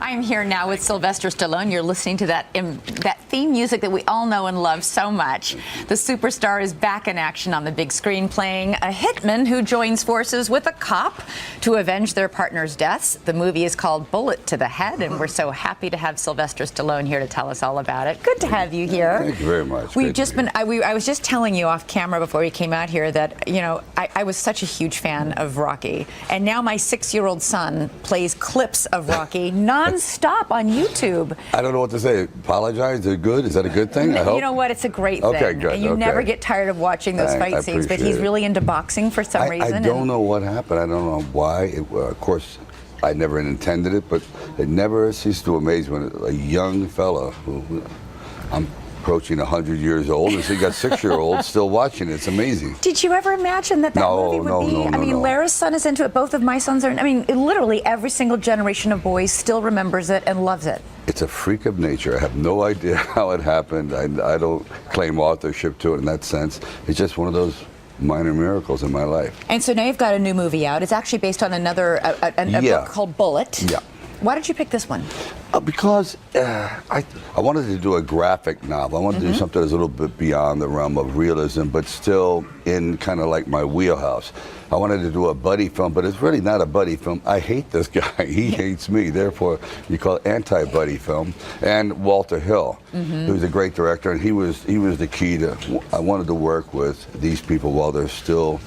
I'm here now with Sylvester Stallone. You're listening to that theme music that we all know and love so much. The superstar is back in action on the big screen, playing a hitman who joins forces with a cop to avenge their partner's deaths. The movie is called Bullet to the Head, and we're so happy to have Sylvester Stallone here to tell us all about it. Good to have you here. Thank you very much. We've just been. I was just telling you off camera before we came out here that I was such a huge fan of Rocky, and now my 6-year-old son plays clips of Rocky non-stop on YouTube. I don't know what to say. Apologize. Is it good? Is that a good thing? I hope. You know what? It's a great thing. Okay, good. And you never get tired of watching those fight scenes. But he's really into boxing for some reason. I don't know what happened. I don't know why. Of course, I never intended it, but it never ceased to amaze me when a young fella who I'm approaching 100 years old, and so you got 6-year-olds still watching it. It's amazing. Did you ever imagine that movie would be? I mean, Lara's son is into it. Both of my sons are. I mean, literally every single generation of boys still remembers it and loves it. It's a freak of nature. I have no idea how it happened. I don't claim authorship to it in that sense. It's just one of those minor miracles in my life. And so now you've got a new movie out. It's actually based on another a book called Bullet. Yeah. Why did you pick this one? Because I wanted to do a graphic novel. I wanted to do something that's a little bit beyond the realm of realism, but still in kind of like my wheelhouse. I wanted to do a buddy film, but it's really not a buddy film. I hate this guy. He hates me. Therefore, you call it anti-buddy film. And Walter Hill, who's a great director, and he was the key to. I wanted to work with these people while they're still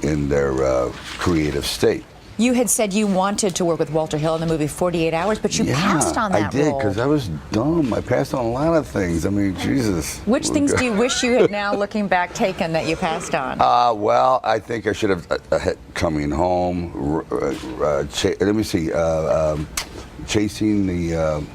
in their creative state. You had said you wanted to work with Walter Hill in the movie 48 Hours, but you passed on that role. I did, because I was dumb. I passed on a lot of things. I mean, Jesus. Which things do you wish you had now, looking back, taken that you passed on? Well, I think I should have Coming Home. Let me see. Chasing the...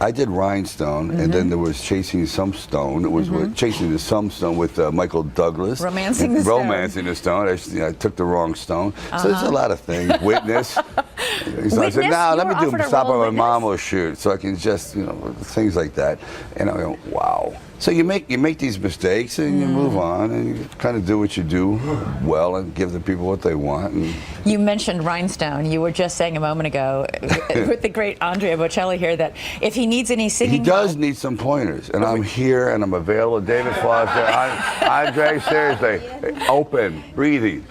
I did Rhinestone, and then there was Chasing Some Stone. It was Chasing the Some Stone with Michael Douglas. Romancing the Stone. Romancing the Stone. I took the wrong stone. So there's a lot of things. Witness. So I said, no, let me do Stop on My Mom will shoot, so I can just, things like that. And I go, wow. So you make these mistakes and you move on and you kind of do what you do well and give the people what they want. And you mentioned Rhinestone. You were just saying a moment ago with the great Andrea Bocelli here that if he needs any singing, he does need some pointers, and I'm here and I'm available. David Foster, Andre, seriously, open, breathing.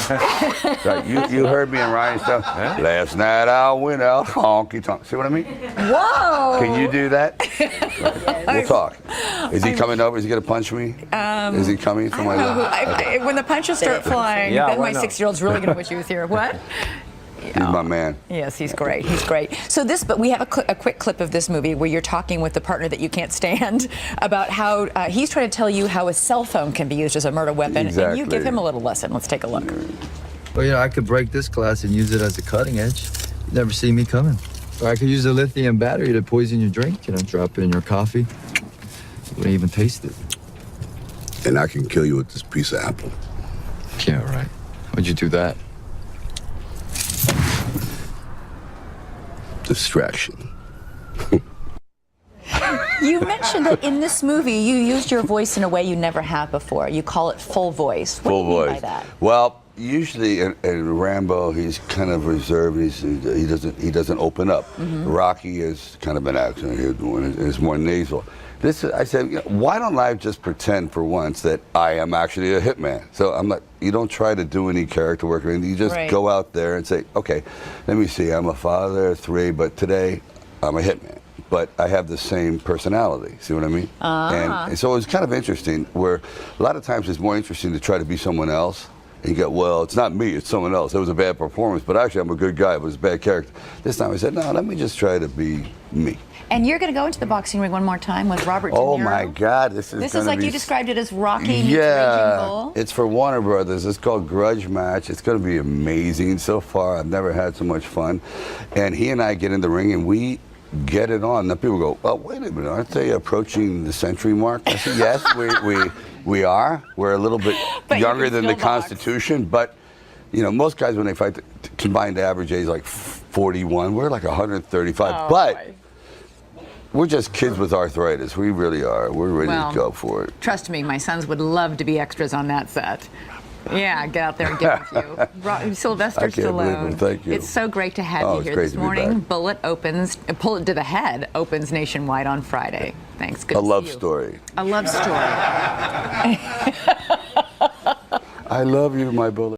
Right, you heard me in Rhinestone. Last night I went out honky tonk. See what I mean? Whoa! Can you do that? We'll talk. Is he coming over? Is he going to punch me? Is he coming for my life? When the punches start flying, then my 6-year-old's really going to wish he was here. What? He's my man. Yes, he's great. He's great. So but we have a quick clip of this movie where you're talking with the partner that you can't stand about how he's trying to tell you how a cell phone can be used as a murder weapon, and you give him a little lesson. Let's take a look. Well, I could break this glass and use it as a cutting edge. You'd never see me coming. Or I could use a lithium battery to poison your drink, drop it in your coffee. You wouldn't even taste it. And I can kill you with this piece of apple. Yeah, right. Why'd you do that? Distraction. You mentioned that in this movie you used your voice in a way you never have before. You call it full voice. What do you mean by that? Well, usually in Rambo, he's kind of reserved. He doesn't open up. Rocky is kind of an accent here, it's more nasal. I said, why don't I just pretend for once that I am actually a hitman? So I'm like, you don't try to do any character work or anything. You just go out there and say, okay, let me see. I'm a father of 3, but today I'm a hitman. But I have the same personality. See what I mean? And so it was kind of interesting. Where a lot of times it's more interesting to try to be someone else. And you go, well, it's not me, it's someone else. It was a bad performance, but actually I'm a good guy. It was a bad character. This time I said, no, let me just try to be me. And you're going to go into the boxing ring one more time with Robert De Niro. Oh my God, this is like you described it as Rocky meets Raging Bull. It's for Warner Brothers. It's called Grudge Match. It's going to be amazing. So far, I've never had so much fun. And he and I get in the ring and we get it on. Now people go, well, wait a minute, aren't they approaching the century mark? I said, yes, we are. We're a little bit younger than the Constitution, but most guys when they fight, the combined average age like 41. We're like 135, but we're just kids with arthritis. We really are. We're ready to go for it. Trust me, my sons would love to be extras on that set. Yeah, get out there and give it to you. Sylvester I can't believe Stallone. it. Thank you. It's so great to have you it's here great this to be morning. back. Bullet to the Head opens nationwide on Friday. Thanks. Good A to love see you. story. A love story. I love you, my bullet.